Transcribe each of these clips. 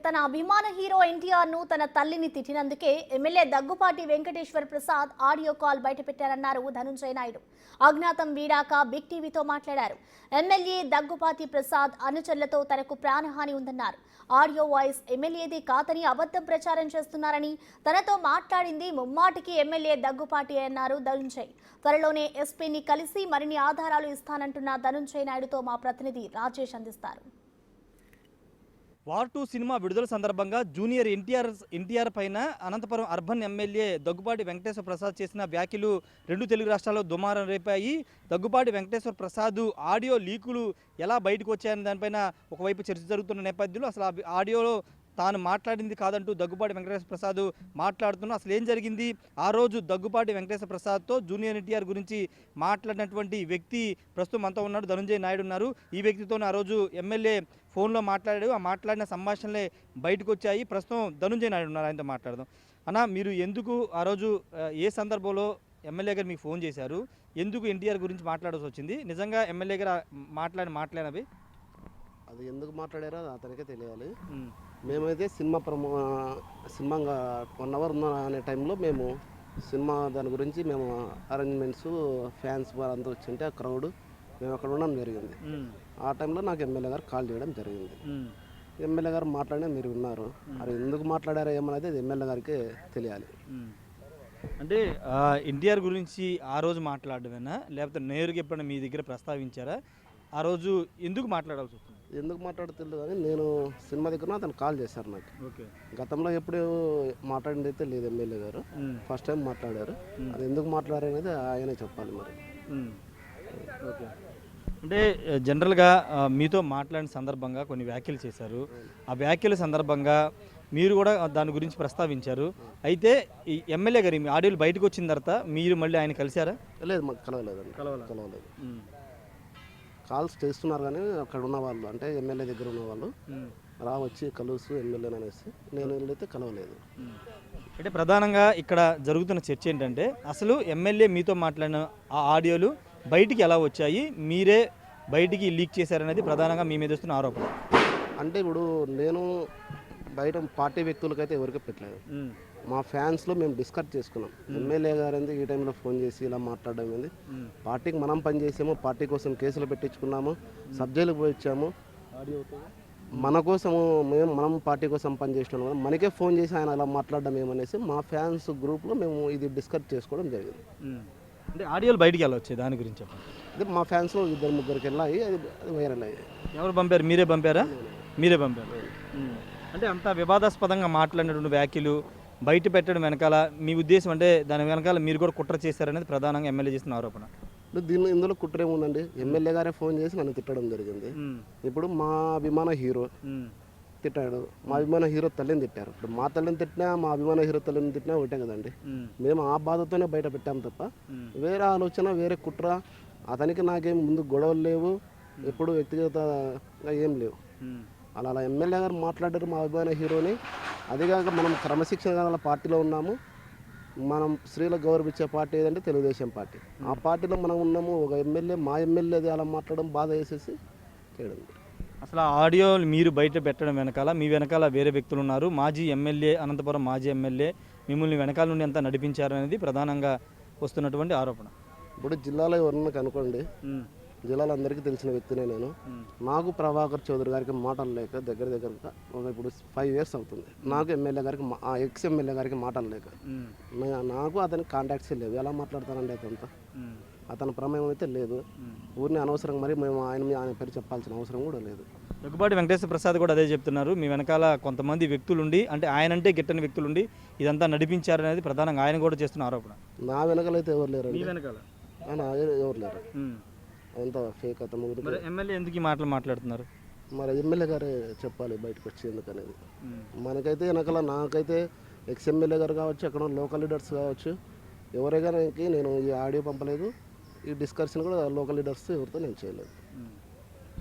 తన అభిమాన హీరో ఎన్టీఆర్ ను తన తల్లిని తిట్టినందుకే MLA Daggupati Venkateswara Prasad audio call బయటపెట్టారన్నారు ధనుంజయ నాయుడు. అజ్ఞాతం వీడాక బిగ్ టీవీతో మాట్లాడారు. ఎమ్మెల్యే దగ్గుపాటి ప్రసాద్ అనుచరులతో తనకు ప్రాణహాని ఉందన్నారు. ఆడియో వాయిస్ ఎమ్మెల్యేది కాదని అబద్ధం ప్రచారం చేస్తున్నారని, తనతో మాట్లాడింది ముమ్మాటికి ఎమ్మెల్యే దగ్గుపాటి అన్నారు ధనుంజయ్. త్వరలోనే ఎస్పీని కలిసి మరిన్ని ఆధారాలు ఇస్తానంటున్న ధనుంజయ నాయుడుతో మా ప్రతినిధి రాజేష్ అందిస్తారు. వార్ 2 సినిమా విడుదల సందర్భంగా జూనియర్ ఎన్టీఆర్ పైన అనంతపురం అర్బన్ ఎమ్మెల్యే దగ్గుపాటి వెంకటేశ్వర ప్రసాద్ చేసిన వ్యాఖ్యలు రెండు తెలుగు రాష్ట్రాల్లో దుమారం రేపాయి. దగ్గుపాటి వెంకటేశ్వర ప్రసాద్ ఆడియో లీకులు ఎలా బయటకు వచ్చాయని దానిపైన ఒకవైపు చర్చ జరుగుతున్న నేపథ్యంలో అసలు ఆ ఆడియోలో తాను మాట్లాడింది కాదంటూ దగ్గుపాటి వెంకటేశ్వర ప్రసాద్ మాట్లాడుతున్నా అసలు ఏం జరిగింది, ఆ రోజు దగ్గుపాటి వెంకటేశ్వర ప్రసాద్తో జూనియర్ ఎన్టీఆర్ గురించి మాట్లాడినటువంటి వ్యక్తి ప్రస్తుతం మనతో ఉన్నాడు, ధనుంజయ నాయుడు ఉన్నారు. ఈ వ్యక్తితో ఆ రోజు ఎమ్మెల్యే ఫోన్లో మాట్లాడాడు. ఆ మాట్లాడిన సంభాషణలే బయటకు వచ్చాయి. ప్రస్తుతం ధనుంజయ నాయుడు ఉన్నారు, ఆయనతో మాట్లాడదాం. అన్న, మీరు ఎందుకు ఆ రోజు ఏ సందర్భంలో ఎమ్మెల్యే గారు మీకు ఫోన్ చేశారు, ఎందుకు ఎన్టీఆర్ గురించి మాట్లాడాల్సి వచ్చింది, నిజంగా ఎమ్మెల్యే గారు మాట్లాడినవి అది ఎందుకు మాట్లాడారో అతనికే తెలియాలి. మేమైతే సినిమా 1 అవర్ ఉన్న అనే టైంలో మేము సినిమా దాని గురించి మేము అరేంజ్మెంట్స్ ఫ్యాన్స్ వాళ్ళంతా వచ్చింటే ఆ క్రౌడ్ మేము అక్కడ ఉండడం జరిగింది. ఆ టైంలో నాకు ఎమ్మెల్యే గారు కాల్ చేయడం జరిగింది. ఎమ్మెల్యే గారు మాట్లాడినా మీరు విన్నారు. అది ఎందుకు మాట్లాడారో ఏమనేది ఎమ్మెల్యే గారికి తెలియాలి. అంటే ఎన్టీఆర్ గురించి ఆ రోజు మాట్లాడమేనా, లేకపోతే నేరుగా ఎప్పుడైనా మీ దగ్గర ప్రస్తావించారా? ఆ రోజు ఎందుకు మాట్లాడాల్సి వస్తుంది? ఎందుకు మాట్లాడుతుంది కానీ నేను సినిమా దగ్గర అతను కాల్ చేశారు నాకు. గతంలో ఎప్పుడు మాట్లాడింది అయితే లేదు ఎమ్మెల్యే గారు, ఫస్ట్ టైం మాట్లాడారు. అది ఎందుకు మాట్లాడారు అనేది ఆయనే చెప్పాలి మరి. ఓకే, అంటే జనరల్గా మీతో మాట్లాడిన సందర్భంగా కొన్ని వ్యాఖ్యలు చేశారు. ఆ వ్యాఖ్యల సందర్భంగా మీరు కూడా దాని గురించి ప్రస్తావించారు. అయితే ఈ ఎమ్మెల్యే గారు మీ ఆడియోలు బయటకు వచ్చిన తర్వాత మీరు మళ్ళీ ఆయన కలిశారా? లేదు, మాకు కలవలేదండి. కలవలేదు. కాల్స్ చేస్తున్నారు కానీ అక్కడ ఉన్న వాళ్ళు, అంటే ఎమ్మెల్యే దగ్గర ఉన్న వాళ్ళు వచ్చి కలుసు ఎమ్మెల్యేని అనేసి, నేను వెళ్ళైతే కలవలేదు. అంటే ప్రధానంగా ఇక్కడ జరుగుతున్న చర్చ ఏంటంటే, అసలు ఎమ్మెల్యే మీతో మాట్లాడిన ఆ ఆడియోలు బయటికి ఎలా వచ్చాయి, మీరే బయటికి లీక్ చేశారనేది ప్రధానంగా మీ మీద వస్తున్న ఆరోపణ. అంటే ఇప్పుడు నేను బయట పార్టీ వ్యక్తులకైతే ఎవరికి పెట్టలేదు. మా ఫ్యాన్స్లో మేము డిస్కస్ చేసుకున్నాం. ఎమ్మెల్యే గారు ఈ టైంలో ఫోన్ చేసి ఇలా మాట్లాడడం ఏంది, పార్టీకి మనం పనిచేసాము, పార్టీ కోసం కేసులు పెట్టించుకున్నాము, సబ్జెక్టులకు పోయి వచ్చాము, మన కోసము మనం పార్టీ కోసం పనిచేస్తున్నాము, మనకే ఫోన్ చేసి ఆయన అలా మాట్లాడడం ఏమనేసి మా ఫ్యాన్స్ గ్రూప్లో మేము ఇది డిస్కస్ చేసుకోవడం జరిగింది. అంటే ఆడియోలు బయటికి ఎలా వచ్చాయి దాని గురించి చెప్పండి. అదే మా ఫ్యాన్స్లో 2-3 వెళ్ళాయి, అది వైరల్ అయ్యాయి. ఎవరు పంపారు? మీరే పంపారా? మీరే పంపారు. అంటే అంత వివాదాస్పదంగా మాట్లాడినటువంటి వ్యాఖ్యలు బయట పెట్టడం వెనకాల మీ ఉద్దేశం, అంటే దాని వెనకాల మీరు కూడా కుట్ర చేశారనేది ప్రధానంగా ఎమ్మెల్యే చేసిన ఆరోపణ. ఇందులో కుట్ర ఏముందండి, ఎమ్మెల్యే గారే ఫోన్ చేసి నన్ను తిట్టడం జరిగింది. ఇప్పుడు మా అభిమాన హీరో తిట్టాడు, మా అభిమాన హీరో తల్లిని తిట్టారు. ఇప్పుడు మా తల్లిని తిట్టినా మా అభిమాన హీరో తల్లిని తిట్టినా ఒకటే కదండి. మేము ఆ బాధతోనే బయట పెట్టాము తప్ప వేరే ఆలోచన, వేరే కుట్ర, అతనికి నాకేం ముందు గొడవలు లేవు, ఎప్పుడు వ్యక్తిగతంగా ఏం లేవు. అలా ఎమ్మెల్యే గారు మాట్లాడారు మా అభిమాన హీరోని. అదిగాక మనం క్రమశిక్షణ గల పార్టీలో ఉన్నాము. మనం స్త్రీలకు గౌరవించే పార్టీ ఏదంటే తెలుగుదేశం పార్టీ. ఆ పార్టీలో మనం ఉన్నాము. ఒక ఎమ్మెల్యే, మా ఎమ్మెల్యేది అలా మాట్లాడడం బాధ వేసేసి చేయడం. అసలు ఆ ఆడియో మీరు బయట పెట్టడం వెనకాల మీ వెనకాల వేరే వ్యక్తులు ఉన్నారు. మాజీ ఎమ్మెల్యే, అనంతపురం మాజీ ఎమ్మెల్యే మిమ్మల్ని వెనకాల నుండి ఎంత నడిపించారు అనేది ప్రధానంగా వస్తున్నటువంటి ఆరోపణ. ఇప్పుడు జిల్లాలో ఎవరన్నా కనుకోండి, జిల్లాలో అందరికీ తెలిసిన వ్యక్తినే నేను. నాకు ప్రభాకర్ చౌదరి గారికి మాటలు లేక దగ్గరగా ఇప్పుడు 5 years అవుతుంది. నాకు ఎమ్మెల్యే గారికి, ఎక్స్ ఎమ్మెల్యే గారికి మాటలు లేక, నాకు అతనికి కాంటాక్ట్స్ లేవు. ఎలా మాట్లాడతానండి అతనితో? అతని ప్రమేయం అయితే లేదు. ఊరిని అనవసరంగా మరి మేము ఆయన పేరు చెప్పాల్సిన అవసరం కూడా లేదు. దగ్గుపాటి వెంకటేశ్వర ప్రసాద్ కూడా అదే చెప్తున్నారు. మీ వెనకాల కొంతమంది వ్యక్తులుండి, అంటే ఆయనంటే గిట్టని వ్యక్తులుండి ఇదంతా నడిపించారు అనేది ప్రధానంగా ఆయన కూడా చేస్తున్న ఆరోపణ. నా వెనకాలైతే ఎవరు లేరు, ఎవరు లేరు. అంత ఫేక్. అతను ఎమ్మెల్యే ఎందుకు ఈ మాటలు మాట్లాడుతున్నారు? మరి ఎమ్మెల్యే గారే చెప్పాలి బయటకు వచ్చి ఎందుకనేది. మనకైతే వెనకాల నాకైతే ఎక్స్ ఎమ్మెల్యే గారు కావచ్చు, అక్కడ లోకల్ లీడర్స్ కావచ్చు, ఎవరైనా నేను ఈ ఆడియో పంపలేదు. ఈ డిస్కషన్ కూడా లోకల్ లీడర్స్ ఎవరితో నేను చేయలేదు.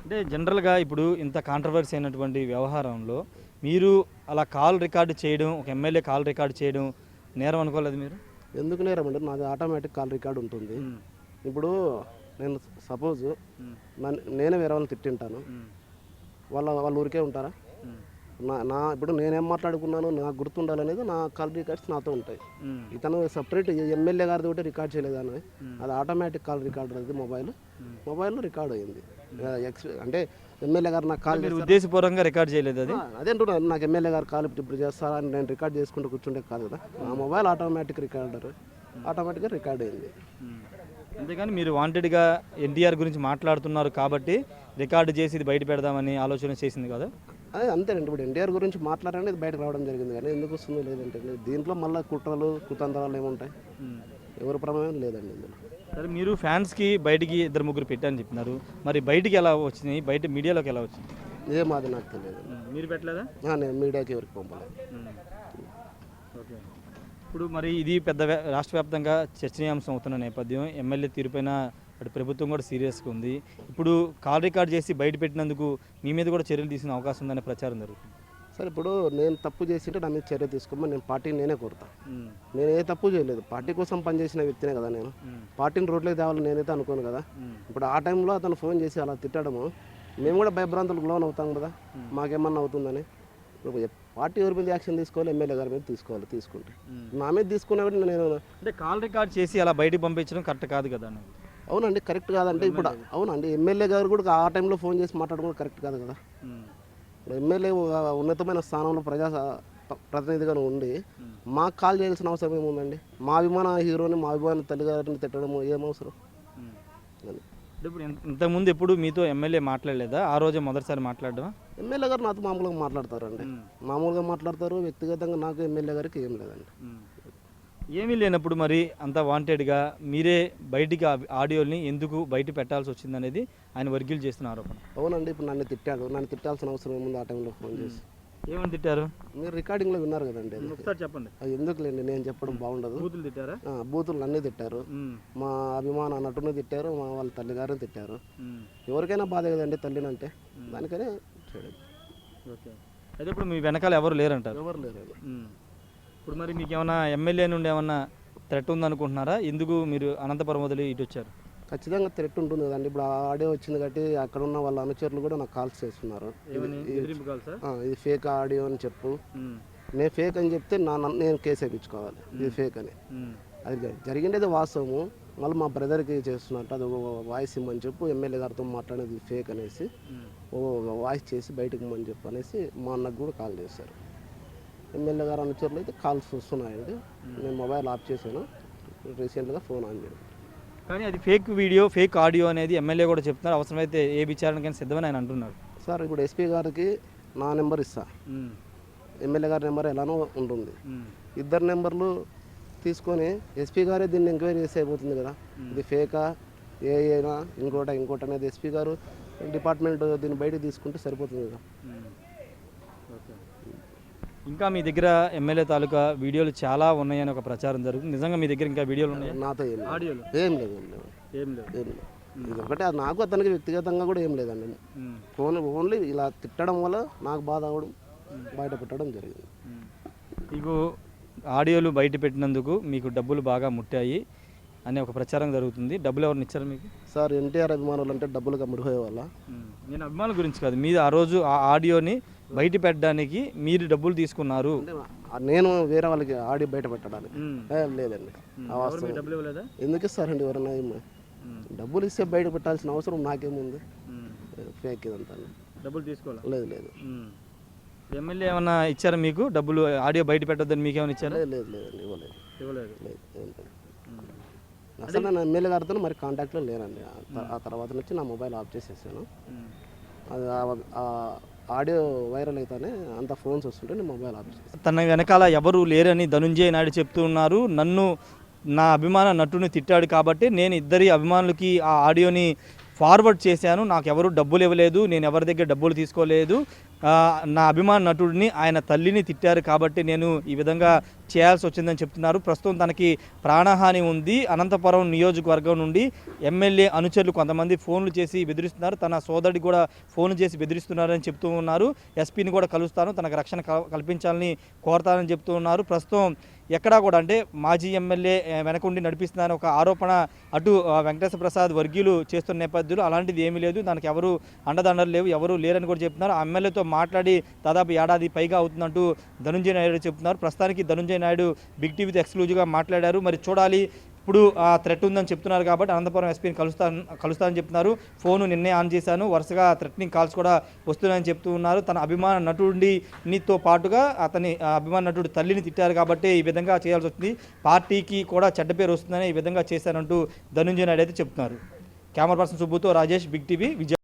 అంటే జనరల్గా ఇప్పుడు ఇంత కాంట్రవర్సీ అయినటువంటి వ్యవహారంలో మీరు అలా కాల్ రికార్డు చేయడం, ఒక ఎమ్మెల్యే కాల్ రికార్డు చేయడం నేరం అనుకోలేదు మీరు? ఎందుకు నేరం అంటే నాది ఆటోమేటిక్ కాల్ రికార్డు ఉంటుంది. ఇప్పుడు నేను సపోజ్ నేనే వేరే వాళ్ళని తిట్టింటాను, వాళ్ళ ఊరికే ఉంటారా? ఇప్పుడు నేనేం మాట్లాడుకున్నాను నాకు గుర్తుండాలనేది నా కాల్ రికార్డ్స్ నాతో ఉంటాయి. ఇతను సపరేట్ ఎమ్మెల్యే గారిది ఒకటి రికార్డ్ చేయలేదని, అది ఆటోమేటిక్ కాల్ రికార్డర్ అది మొబైల్లో రికార్డ్ అయింది. అంటే ఎమ్మెల్యే గారు నాకు కాల్ మీరు ఉద్దేశపూర్వకంగా రికార్డ్ చేయలేదు అది? అదే అంటున్నాను, నాకు ఎమ్మెల్యే గారు కాల్ ఇప్పుడు చేస్తారా అని నేను రికార్డ్ చేసుకుంటూ కూర్చుంటే కాదు కదా, నా మొబైల్ ఆటోమేటిక్ రికార్డర్ ఆటోమేటిక్గా రికార్డ్ అయింది. అంతేగాని మీరు వాంటెడ్గా ఎన్టీఆర్ గురించి మాట్లాడుతున్నారు కాబట్టి రికార్డు చేసి ఇది బయట పెడదామని ఆలోచన చేసింది కదా? అదే అంతేనండి, ఇప్పుడు ఎన్టీఆర్ గురించి మాట్లాడని ఇది బయటకు రావడం జరిగింది, కానీ ఎందుకు వస్తుందో లేదంటే దీంట్లో మళ్ళీ కుట్రలు కుతంత్రాలు ఏముంటాయి, ఎవరి ప్రమేయం లేదండి ఇందులో. సరే, మీరు ఫ్యాన్స్కి బయటికి 2-3 పెట్టారని చెప్తున్నారు, మరి బయటికి ఎలా వచ్చినాయి, బయట మీడియాలోకి ఎలా వచ్చింది? ఏమాది నాకు తెలియదు. మీరు పెట్టలేదా? నేను మీడియాకి ఎవరికి పంపలేదు. ఓకే. ఇప్పుడు మరి ఇది పెద్ద రాష్ట్ర వ్యాప్తంగా చర్చనీయాంశం అవుతున్న నేపథ్యం, ఎమ్మెల్యే తీరుపైన అటు ప్రభుత్వం కూడా సీరియస్గా ఉంది. ఇప్పుడు కాల్ రికార్డ్ చేసి బయట పెట్టినందుకు మీ మీద కూడా చర్యలు తీసుకునే అవకాశం ఉందనే ప్రచారం జరుగుతుంది. సరే, ఇప్పుడు నేను తప్పు చేసింటే నా మీద చర్య తీసుకోమని నేను పార్టీని నేనే కోరుతా. నేను ఏ తప్పు చేయలేదు, పార్టీ కోసం పనిచేసిన వ్యక్తినే కదా నేను, పార్టీని రోడ్లోకి తేవాలని నేనైతే అనుకోను కదా. ఇప్పుడు ఆ టైంలో అతను ఫోన్ చేసి అలా తిట్టడము, మేము కూడా భయభ్రాంతులకు లోన్ అవుతాం కదా, మాకేమన్నా అవుతుందని. ఇప్పుడు పార్టీ ఎవరి మీద యాక్షన్ తీసుకోవాలి, ఎమ్మెల్యే గారి మీద తీసుకోవాలి, తీసుకుంటే నా మీద తీసుకున్నప్పుడు నేను అంటే కాల్ రికార్డ్ చేసి అలా బయటికి పంపించడం కరెక్ట్ కాదు కదా? అవునండి, కరెక్ట్ కాదంటే ఇప్పుడు అవునండి, ఎమ్మెల్యే గారు కూడా ఆ టైంలో ఫోన్ చేసి మాట్లాడడం కూడా కరెక్ట్ కాదు కదా. ఇప్పుడు ఎమ్మెల్యే ఉన్నతమైన స్థానంలో ప్రతినిధిగా ఉండి మాకు కాల్ చేయాల్సిన అవసరం ఏముందండి? మా అభిమాన హీరోని మా అభిమాన తల్లిగారిని తిట్టడం ఏమవసరం? ఇప్పుడు ఇంతకుముందు ఎప్పుడు మీతో ఎమ్మెల్యే మాట్లాడలేదా? ఆ రోజే మొదటిసారి మాట్లాడడం? ఎమ్మెల్యే గారు నాతో మామూలుగా మాట్లాడతారండి, మామూలుగా మాట్లాడతారు. వ్యక్తిగతంగా నాకు ఎమ్మెల్యే గారికి ఏం లేదండి. ఏమీ లేనప్పుడు మరి అంత వాంటెడ్గా మీరే బయటికి ఆడియోని ఎందుకు బయట పెట్టాల్సి వచ్చిందనేది ఆయన వర్గీలు చేస్తున్న ఆరోపణ. అవునండి, ఇప్పుడు నన్ను తిట్టాడు, నన్ను తిట్టాల్సిన అవసరం ఏముంది? ఆ టైంలో ఫోన్ చేసి ఏమని తిట్టారు? మీరు రికార్డింగ్లో విన్నారు కదండి, ఒకసారి చెప్పండి. అది ఎందుకులేండి నేను చెప్పడం బాగుండదు. బూతులు తిట్టారా? బూతులు అన్నీ తిట్టారు, మా అభిమాన నటుని తిట్టారు, మా వాళ్ళ తల్లిగారిని తిట్టారు. ఎవరికైనా బాధ కదండి తల్లిని అంటే, దానికనే చేయడం. ఓకే. అయితే ఇప్పుడు మీ వెనకాల ఎవరు లేరంటారు? ఎవరు లేరు. ఇప్పుడు మరి మీకు ఏమైనా ఎమ్మెల్యే నుండి ఏమన్నా థ్రెట్ ఉందనుకుంటున్నారా? ఎందుకు మీరు అనంతపురం వదిలి ఇటు వచ్చారు? ఖచ్చితంగా థ్రెట్ ఉంటుంది కదండి. ఇప్పుడు ఆడియో వచ్చింది కాబట్టి అక్కడ ఉన్న వాళ్ళ అనుచరులు కూడా నాకు కాల్స్ చేస్తున్నారు, ఇది ఫేక్ ఆడియో అని చెప్పు. నేను ఫేక్ అని చెప్తే నేను కేసు వేయించుకోవాలి, ఇది ఫేక్ అని. అది జరిగిండేది వాస్తవము, మళ్ళీ మా బ్రదర్కి చేస్తున్నట్టు అది వాయిస్ ఇమ్మని చెప్పు, ఎమ్మెల్యే గారితో మాట్లాడేది ఫేక్ అనేసి వాయిస్ చేసి బయటకు ఇమ్మని చెప్పు అనేసి మా అన్నకు కూడా కాల్ చేశారు. ఎమ్మెల్యే గారు అనుచరులు అయితే కాల్స్ వస్తున్నాయండి, నేను మొబైల్ ఆఫ్ చేశాను, రీసెంట్గా ఫోన్ ఆన్ చేయడం. కానీ అది ఫేక్ వీడియో ఫేక్ ఆడియో అనేది ఎమ్మెల్యే కూడా చెప్తున్నారు, అవసరమైతే ఏ విచారణకైనా సిద్ధమని ఆయన అంటున్నారు. సార్, ఇప్పుడు ఎస్పీ గారికి నా నెంబర్ ఇస్తా, ఎమ్మెల్యే గారి నెంబర్ ఎలానో ఉంటుంది, ఇద్దరు నెంబర్లు తీసుకొని ఎస్పీ గారే దీన్ని ఎంక్వైరీ చేసి అయిపోతుంది కదా, ఇది ఫేకా ఏ అయినా ఇంకోటి అనేది ఎస్పీ గారు డిపార్ట్మెంట్ దీన్ని బయటకు తీసుకుంటే సరిపోతుంది కదా. ఇంకా మీ దగ్గర ఎమ్మెల్యే తాలూకా వీడియోలు చాలా ఉన్నాయని ఒక ప్రచారం జరుగుతుంది, నిజంగా మీ దగ్గర ఇంకా వీడియోలు ఉన్నాయి? నాతో ఆడియోలు ఏం లేదు. ఇది ఒకటే, నాకు అతనికి వ్యక్తిగతంగా కూడా ఏం లేదండి. ఓన్లీ ఇలా తిట్టడం వల్ల నాకు బాధ అవ్వడం, బయట పెట్టడం జరిగింది. మీకు ఆడియోలు బయట పెట్టినందుకు మీకు డబ్బులు బాగా ముట్టాయి అనే ఒక ప్రచారం జరుగుతుంది, డబ్బులు ఎవరిని ఇచ్చారు మీకు? సార్, ఎన్టీఆర్ అభిమానులు అంటే డబ్బులు కమ్ముడిపోయే వాళ్ళ? నేను అభిమానుల గురించి కాదు, మీరు ఆ రోజు ఆ ఆడియోని బయట పెట్టడానికి మీరు డబ్బులు తీసుకున్నారు. నేను వేరే వాళ్ళకి ఆడియో బయట పెట్టడానికి లేదండి. డబ్బులు ఇవ్వలేదా? ఎందుకు ఇస్తారండి ఎవరన్నా? డబ్బులు ఇస్తే బయట పెట్టాల్సిన అవసరం నాకేముంది? ఫేక్ ఇదంతా. డబ్బులు తీసుకోవాలి? లేదు. ఎమ్మెల్యే ఏమన్నా ఇచ్చారా మీకు డబ్బులు ఆడియో బయట పెట్టొద్దని మీకు ఏమైనా ఇచ్చారా? లేదండి, ఇవ్వలేదు. అసలు నేను ఎమ్మెల్యే గారితో మరి కాంటాక్ట్లో లేనండి. ఆ తర్వాత నుంచి నా మొబైల్ ఆఫ్ చేసేసాను. అది ఆడియో వైరల్ అయితేనే అంత ఫోన్స్ వస్తుంటే నేను మొబైల్ ఆఫ్ చేసాను. తన వెనకాల ఎవరు లేరని ధనుంజయ నాయుడు చెప్తూ ఉన్నారు. నన్ను నా అభిమాన నటుని తిట్టాడు కాబట్టి నేను ఇద్దరి అభిమానులకి ఆ ఆడియోని ఫార్వర్డ్ చేశాను, నాకు ఎవరు డబ్బులు ఇవ్వలేదు, నేను ఎవరి దగ్గర డబ్బులు తీసుకోలేదు, నా అభిమాన నటుడిని ఆయన తల్లిని తిట్టారు కాబట్టి నేను ఈ విధంగా చేయాల్సి వచ్చిందని చెప్తున్నారు. ప్రస్తుతం తనకి ప్రాణహాని ఉంది. అనంతపురం నియోజకవర్గం నుండి ఎమ్మెల్యే అనుచరులు కొంతమంది ఫోన్లు చేసి బెదిరిస్తున్నారు, తన సోదరుడికి కూడా ఫోన్లు చేసి బెదిరిస్తున్నారని చెప్తూ ఉన్నారు. ఎస్పీని కూడా కలుస్తాను, తనకు రక్షణ కల్పించాలని కోరతానని చెప్తూ ఉన్నారు. ప్రస్తుతం ఎక్కడా కూడా అంటే మాజీ ఎమ్మెల్యే వెనకుండి నడిపిస్తున్నారని ఒక ఆరోపణ అటు వెంకటేశ్వర ప్రసాద్ వర్గీయులు చేస్తున్న నేపథ్యంలో అలాంటిది ఏమీ లేదు, దానికి ఎవరు అండదండలు లేవు, ఎవరు లేరని కూడా చెప్తున్నారు. ఆ ఎమ్మెల్యేతో మాట్లాడి దాదాపు ఏడాది పైగా అవుతుందంటూ ధనుంజయ నాయుడు చెప్తున్నారు. ప్రస్తుతానికి ధనుంజయ నాయుడు బిగ్ టీవీతో ఎక్స్క్లూజివ్గా మాట్లాడారు. మరి చూడాలి, ఇప్పుడు ఆ థ్రెట్ ఉందని చెప్తున్నారు కాబట్టి అనంతపురం ఎస్పీని కలుస్తానని చెప్తున్నారు. ఫోను నిన్నే ఆన్ చేశాను, వరుసగా థ్రెటనింగ్ కాల్స్ కూడా వస్తున్నాయని చెప్తూ ఉన్నారు. తన అభిమాన నటుడినితో పాటుగా అతని అభిమాన నటుడు తల్లిని తిట్టారు కాబట్టి ఈ విధంగా చేయాల్సి వస్తుంది, పార్టీకి కూడా చెడ్డ పేరు వస్తుందని ఈ విధంగా చేశానంటూ ధనుంజయ నాయుడు అయితే చెప్తున్నారు. కెమెరా పర్సన్ సుబ్బుతో రాజేష్, బిగ్ టీవీ, విజయవాడ.